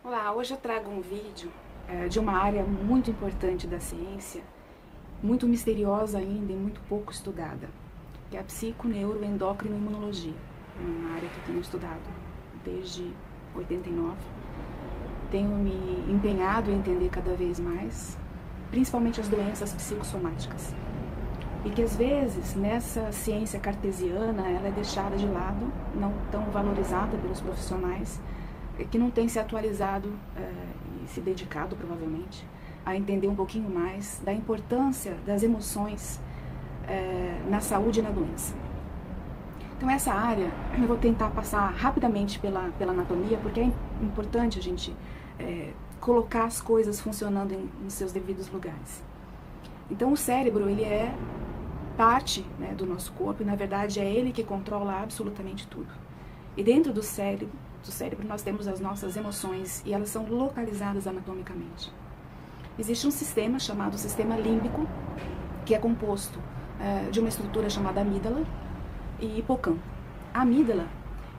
Olá, hoje eu trago um vídeo de uma área muito importante da ciência, muito misteriosa ainda e muito pouco estudada, que é a psico-neuro-endócrino-imunologia. É uma área que eu tenho estudado desde 89. Tenho me empenhado em entender cada vez mais, principalmente as doenças psicossomáticas. E que às vezes nessa ciência cartesiana ela é deixada de lado, não tão valorizada pelos profissionais, que não tem se atualizado e se dedicado provavelmente a entender um pouquinho mais da importância das emoções na saúde e na doença. Então essa área eu vou tentar passar rapidamente pela anatomia, porque é importante a gente colocar as coisas funcionando em seus devidos lugares. Então o cérebro, ele é parte, né, do nosso corpo, e na verdade é ele que controla absolutamente tudo. E dentro do cérebro nós temos as nossas emoções e elas são localizadas anatomicamente. Existe um sistema chamado sistema límbico, que é composto de uma estrutura chamada amígdala e hipocampo. A amígdala,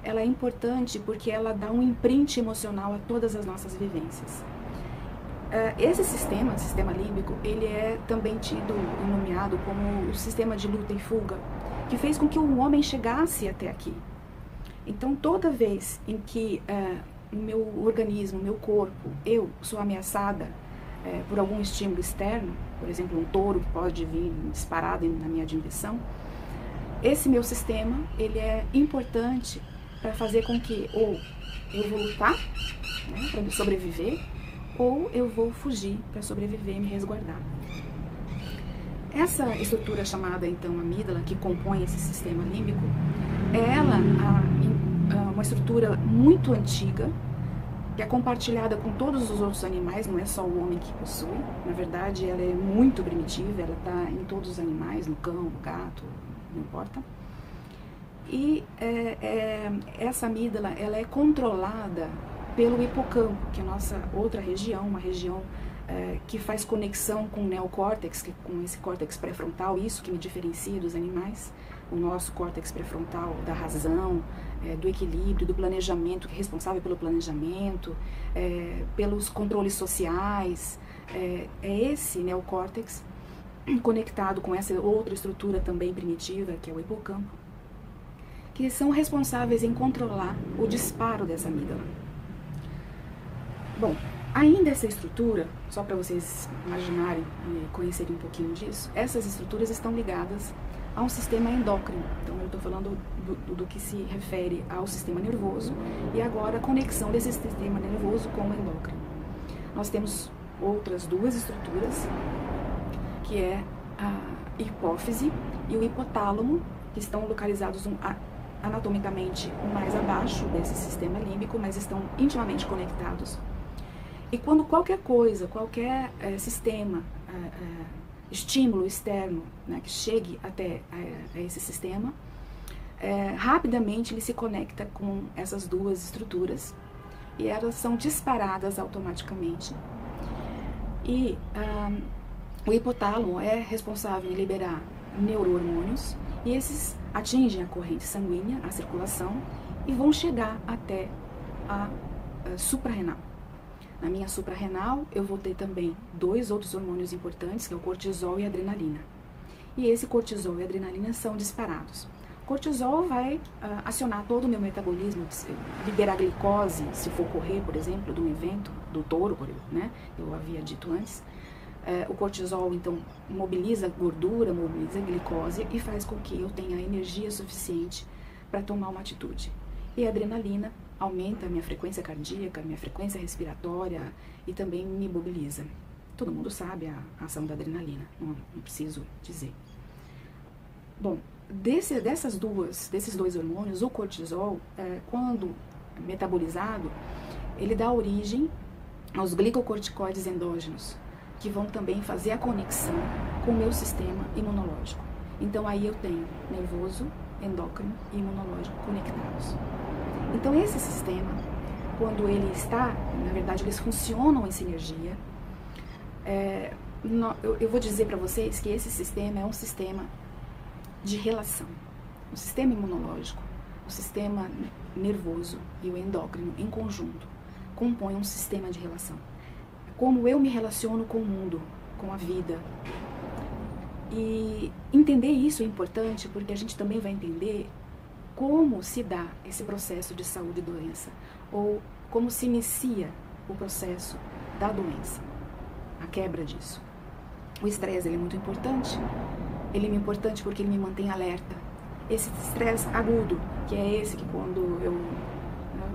ela é importante porque ela dá um imprint emocional a todas as nossas vivências. Esse sistema límbico, ele é também tido e nomeado como o sistema de luta e fuga, que fez com que o homem chegasse até aqui. Então, toda vez em que o meu organismo, o meu corpo, eu sou ameaçada por algum estímulo externo, por exemplo, um touro que pode vir disparado na minha direção, esse meu sistema, ele é importante para fazer com que ou eu vou lutar, né, para sobreviver, ou eu vou fugir para sobreviver e me resguardar. Essa estrutura chamada, então, amígdala, que compõe esse sistema límbico, é uma estrutura muito antiga, que é compartilhada com todos os outros animais, não é só o homem que possui. Na verdade, ela é muito primitiva, ela está em todos os animais, no cão, no gato, não importa. E essa amígdala, ela é controlada pelo hipocampo, que é a nossa outra região, uma região que faz conexão com o neocórtex, com esse córtex pré-frontal, isso que me diferencia dos animais, o nosso córtex pré-frontal da razão, do equilíbrio, do planejamento, que é responsável pelo planejamento, pelos controles sociais, é esse neocórtex conectado com essa outra estrutura também primitiva, que é o hipocampo, que são responsáveis em controlar o disparo dessa amígdala. Bom, ainda essa estrutura, só para vocês imaginarem e conhecerem um pouquinho disso, essas estruturas estão ligadas a um sistema endócrino. Então eu estou falando do que se refere ao sistema nervoso e agora a conexão desse sistema nervoso com o endócrino. Nós temos outras duas estruturas, que é a hipófise e o hipotálamo, que estão localizados anatomicamente mais abaixo desse sistema límbico, mas estão intimamente conectados. E quando qualquer coisa, qualquer sistema, estímulo externo, né, que chegue até esse sistema, rapidamente ele se conecta com essas duas estruturas e elas são disparadas automaticamente. E o hipotálamo é responsável em liberar neurohormônios e esses atingem a corrente sanguínea, a circulação, e vão chegar até a suprarrenal. Na minha suprarrenal, eu vou ter também dois outros hormônios importantes, que é o cortisol e a adrenalina. E esse cortisol e a adrenalina são disparados. O cortisol vai acionar todo o meu metabolismo, liberar glicose, se for correr, por exemplo, de um evento, do touro, né? Eu havia dito antes. O cortisol, então, mobiliza gordura, mobiliza glicose e faz com que eu tenha energia suficiente para tomar uma atitude. E a adrenalina aumenta a minha frequência cardíaca, minha frequência respiratória e também me mobiliza. Todo mundo sabe a ação da adrenalina, não preciso dizer. Bom, desses dois hormônios, o cortisol, quando metabolizado, ele dá origem aos glicocorticoides endógenos, que vão também fazer a conexão com o meu sistema imunológico. Então aí eu tenho nervoso, endócrino e imunológico conectados. Então esse sistema, quando ele está, na verdade eles funcionam em sinergia, eu vou dizer para vocês que esse sistema é um sistema de relação. O sistema imunológico, o sistema nervoso e o endócrino em conjunto compõe um sistema de relação. Como eu me relaciono com o mundo, com a vida. E entender isso é importante porque a gente também vai entender como se dá esse processo de saúde e doença, ou como se inicia o processo da doença, a quebra disso. O estresse ele é muito importante, ele é importante porque ele me mantém alerta. Esse estresse agudo, que é esse que quando eu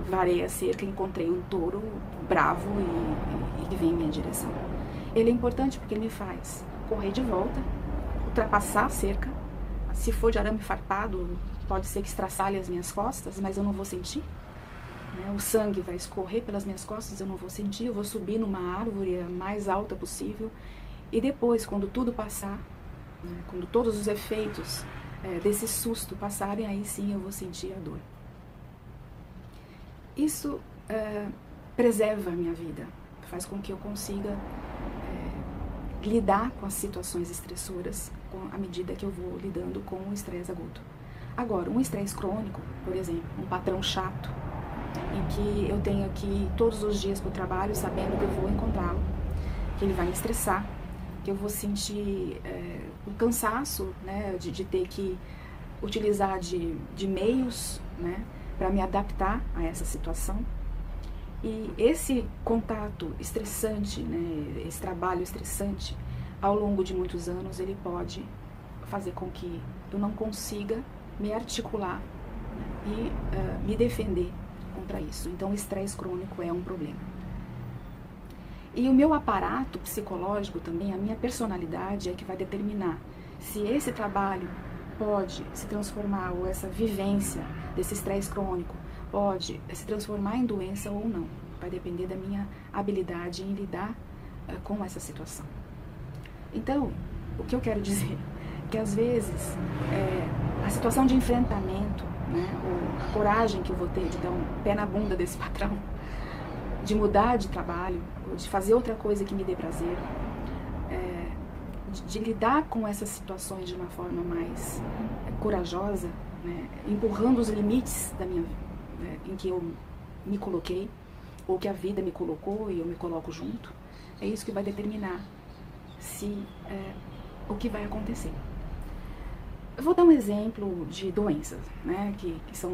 varei a cerca, encontrei um touro bravo e que vem em minha direção. Ele é importante porque ele me faz correr de volta, ultrapassar a cerca. Se for de arame farpado, pode ser que estraçalhe as minhas costas, mas eu não vou sentir. O sangue vai escorrer pelas minhas costas, eu não vou sentir. Eu vou subir numa árvore a mais alta possível. E depois, quando tudo passar, quando todos os efeitos desse susto passarem, aí sim eu vou sentir a dor. Isso preserva a minha vida, faz com que eu consiga lidar com as situações estressoras à medida que eu vou lidando com o estresse agudo. Agora, um estresse crônico, por exemplo, um patrão chato, em que eu tenho que ir todos os dias para o trabalho sabendo que eu vou encontrá-lo, que ele vai me estressar, que eu vou sentir um cansaço, né, de ter que utilizar de meios, né, para me adaptar a essa situação. E esse contato estressante, né, esse trabalho estressante, ao longo de muitos anos, ele pode fazer com que eu não consiga me articular e me defender contra isso. Então, o estresse crônico é um problema. E o meu aparato psicológico também, a minha personalidade é que vai determinar se esse trabalho pode se transformar, ou essa vivência desse estresse crônico pode se transformar em doença ou não. Vai depender da minha habilidade em lidar com essa situação. Então, o que eu quero dizer é que às vezes a situação de enfrentamento, né, ou a coragem que eu vou ter de dar um pé na bunda desse patrão, de mudar de trabalho, ou de fazer outra coisa que me dê prazer, de lidar com essas situações de uma forma mais corajosa, né, empurrando os limites da minha vida, em que eu me coloquei, ou que a vida me colocou e eu me coloco junto, é isso que vai determinar o que vai acontecer. Eu vou dar um exemplo de doenças, né, que são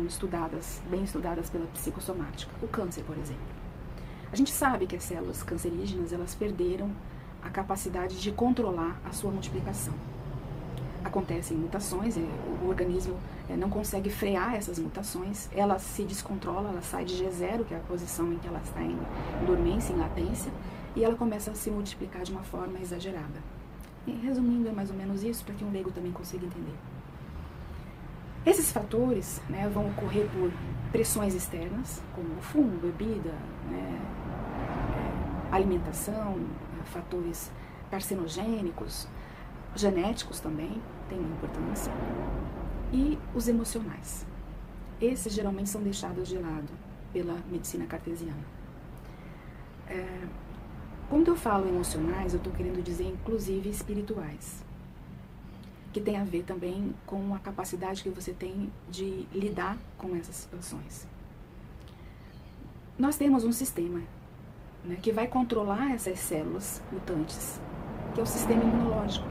bem estudadas pela psicossomática. O câncer, por exemplo. A gente sabe que as células cancerígenas, elas perderam a capacidade de controlar a sua multiplicação. Acontecem mutações, o organismo não consegue frear essas mutações, ela se descontrola, ela sai de G0, que é a posição em que ela está em dormência, em latência, e ela começa a se multiplicar de uma forma exagerada. E, resumindo, é mais ou menos isso, para que um leigo também consiga entender. Esses fatores, né, vão ocorrer por pressões externas, como fumo, bebida, né, alimentação, fatores carcinogênicos, genéticos também têm uma importância, e os emocionais. Esses geralmente são deixados de lado pela medicina cartesiana. Quando eu falo emocionais, eu estou querendo dizer inclusive espirituais, que tem a ver também com a capacidade que você tem de lidar com essas situações. Nós temos um sistema, né, que vai controlar essas células mutantes, que é o sistema imunológico.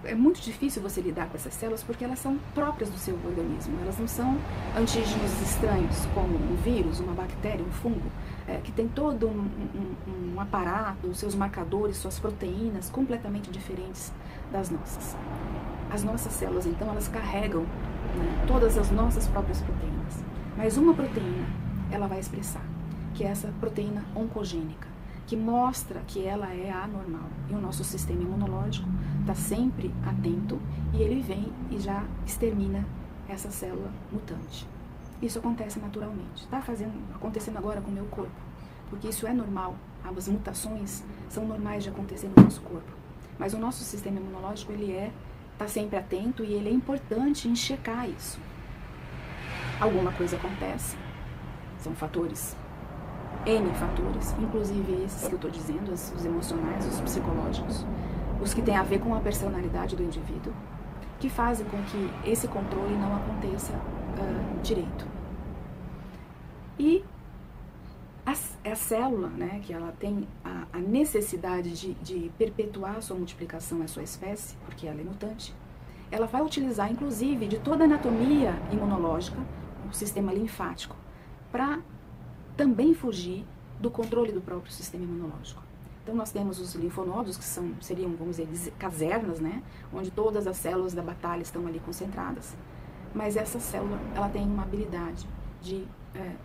É muito difícil você lidar com essas células porque elas são próprias do seu organismo, elas não são antígenos estranhos, como um vírus, uma bactéria, um fungo, que tem todo um aparato, os seus marcadores, suas proteínas completamente diferentes das nossas. As nossas células, então, elas carregam, né, todas as nossas próprias proteínas, mas uma proteína ela vai expressar, que é essa proteína oncogênica, que mostra que ela é anormal. E o nosso sistema imunológico está sempre atento e ele vem e já extermina essa célula mutante. Isso acontece naturalmente. Está acontecendo agora com o meu corpo, porque isso é normal. As mutações são normais de acontecer no nosso corpo. Mas o nosso sistema imunológico, ele está sempre atento e ele é importante em checar isso. Alguma coisa acontece, são fatores, N fatores, inclusive esses que eu estou dizendo, os emocionais, os psicológicos, os que têm a ver com a personalidade do indivíduo, que fazem com que esse controle não aconteça direito. E a célula, né, que ela tem a necessidade de perpetuar a sua multiplicação, a sua espécie, porque ela é mutante, ela vai utilizar, inclusive, de toda a anatomia imunológica, o sistema linfático, para também fugir do controle do próprio sistema imunológico. Então, nós temos os linfonodos, que seriam, vamos dizer, casernas, né, onde todas as células da batalha estão ali concentradas. Mas essa célula, ela tem uma habilidade de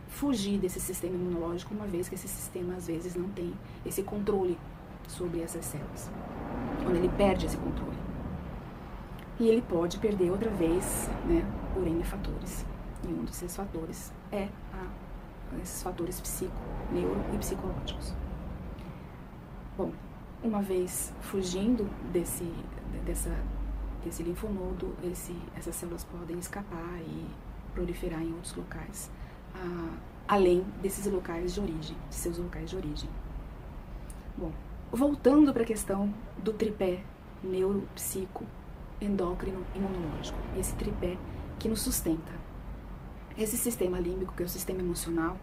fugir desse sistema imunológico, uma vez que esse sistema, às vezes, não tem esse controle sobre essas células. Quando ele perde esse controle. E ele pode perder outra vez, né, por N fatores. E um desses fatores é esses fatores neuro e psicológicos. Bom, uma vez fugindo desse linfonodo, essas células podem escapar e proliferar em outros locais, além desses locais de origem, seus locais de origem. Bom, voltando para a questão do tripé neuro, psico, endócrino, imunológico, esse tripé que nos sustenta. Esse sistema límbico, que é o sistema emocional,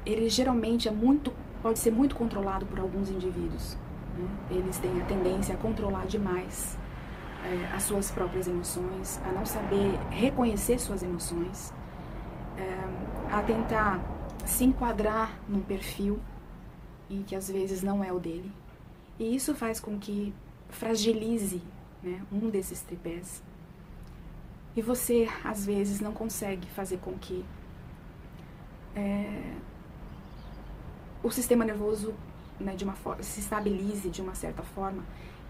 ele geralmente pode ser muito controlado por alguns indivíduos, né? Eles têm a tendência a controlar demais as suas próprias emoções, a não saber reconhecer suas emoções, a tentar se enquadrar num perfil e que às vezes não é o dele. E isso faz com que fragilize, né, um desses tripés. E você, às vezes, não consegue fazer com que o sistema nervoso, né, se estabilize de uma certa forma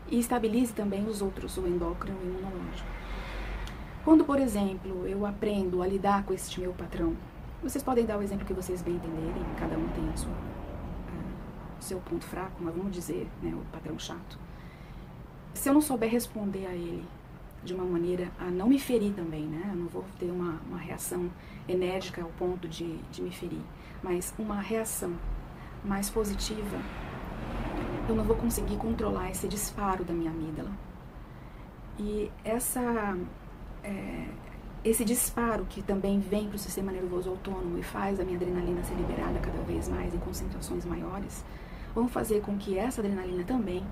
e estabilize também os outros, o endócrino e o imunológico. Quando, por exemplo, eu aprendo a lidar com este meu patrão, vocês podem dar o exemplo que vocês bem entenderem, cada um tem o seu ponto fraco, mas vamos dizer, né, o patrão chato. Se eu não souber responder a ele de uma maneira a não me ferir também, né? Eu não vou ter uma reação enérgica ao ponto de me ferir, mas uma reação mais positiva, eu não vou conseguir controlar esse disparo da minha amígdala. E esse disparo que também vem para o sistema nervoso autônomo e faz a minha adrenalina ser liberada cada vez mais em concentrações maiores, vão fazer com que essa adrenalina também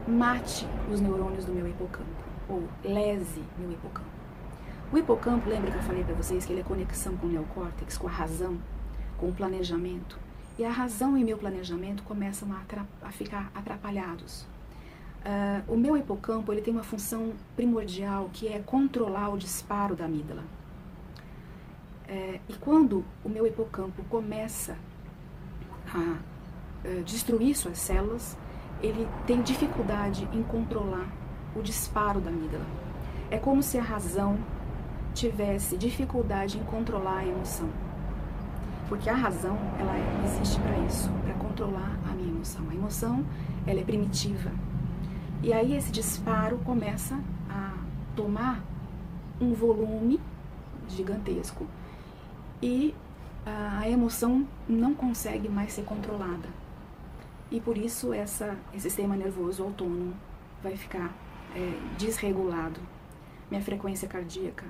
mate os neurônios do meu hipocampo, ou lese meu hipocampo. O hipocampo, lembra que eu falei para vocês que ele é conexão com o neocórtex, com a razão, com o planejamento? E a razão e meu planejamento começam a ficar atrapalhados. O meu hipocampo, ele tem uma função primordial, que é controlar o disparo da amígdala. E quando o meu hipocampo começa a destruir suas células, ele tem dificuldade em controlar o disparo da amígdala. É como se a razão tivesse dificuldade em controlar a emoção. Porque a razão, ela existe para isso, para controlar a minha emoção. A emoção, ela é primitiva. E aí esse disparo começa a tomar um volume gigantesco e a emoção não consegue mais ser controlada. E por isso esse sistema nervoso autônomo vai ficar desregulado. Minha frequência cardíaca,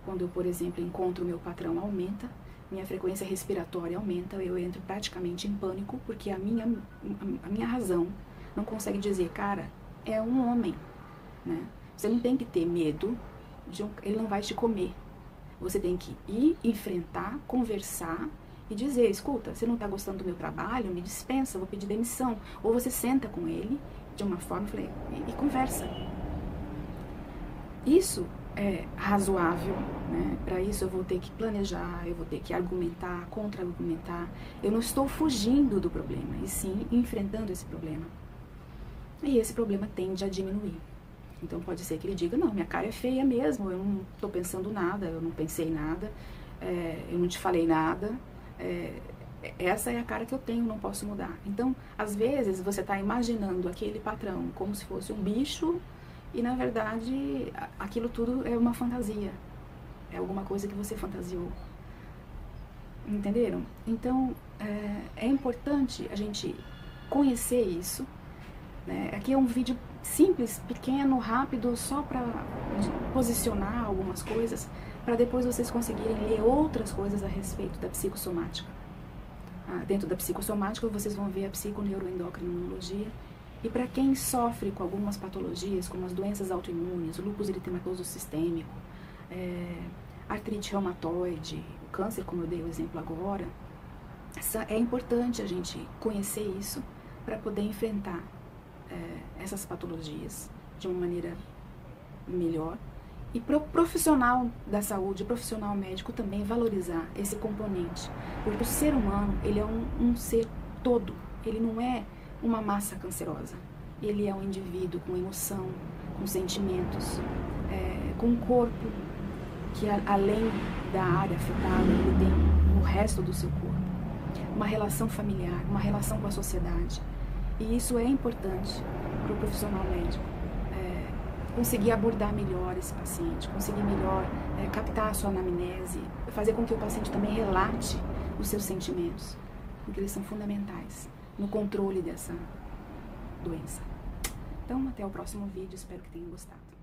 quando eu, por exemplo, encontro o meu patrão, aumenta. Minha frequência respiratória aumenta, eu entro praticamente em pânico, porque a minha razão não consegue dizer, cara, é um homem, né? Você não tem que ter medo, ele não vai te comer. Você tem que ir, enfrentar, conversar e dizer, escuta, você não está gostando do meu trabalho, me dispensa, vou pedir demissão. Ou você senta com ele de uma forma e conversa. Isso é razoável, né? Para isso eu vou ter que planejar, eu vou ter que argumentar, contra-argumentar. Eu não estou fugindo do problema, e sim enfrentando esse problema. E esse problema tende a diminuir. Então pode ser que ele diga, não, minha cara é feia mesmo, eu não estou pensando nada, eu não pensei nada, eu não te falei nada, essa é a cara que eu tenho, não posso mudar. Então, às vezes, você está imaginando aquele patrão como se fosse um bicho, e na verdade, aquilo tudo é uma fantasia, é alguma coisa que você fantasiou. Entenderam? Então, é importante a gente conhecer isso, né? Aqui é um vídeo simples, pequeno, rápido, só para posicionar algumas coisas, para depois vocês conseguirem ler outras coisas a respeito da psicossomática. dentro da psicossomática, vocês vão ver a psiconeuroendocrinologia. E para quem sofre com algumas patologias, como as doenças autoimunes, o lúpus eritematoso sistêmico, artrite reumatoide, o câncer, como eu dei o exemplo agora, é importante a gente conhecer isso para poder enfrentar essas patologias de uma maneira melhor. E para o profissional da saúde, o profissional médico também valorizar esse componente. Porque o ser humano, ele é um ser todo, ele não é uma massa cancerosa. Ele é um indivíduo com emoção, com sentimentos, com um corpo que além da área afetada, ele tem o resto do seu corpo. Uma relação familiar, uma relação com a sociedade. E isso é importante para o profissional médico. Conseguir abordar melhor esse paciente, conseguir melhor captar a sua anamnese, fazer com que o paciente também relate os seus sentimentos, porque eles são fundamentais no controle dessa doença. Então, até o próximo vídeo, espero que tenham gostado.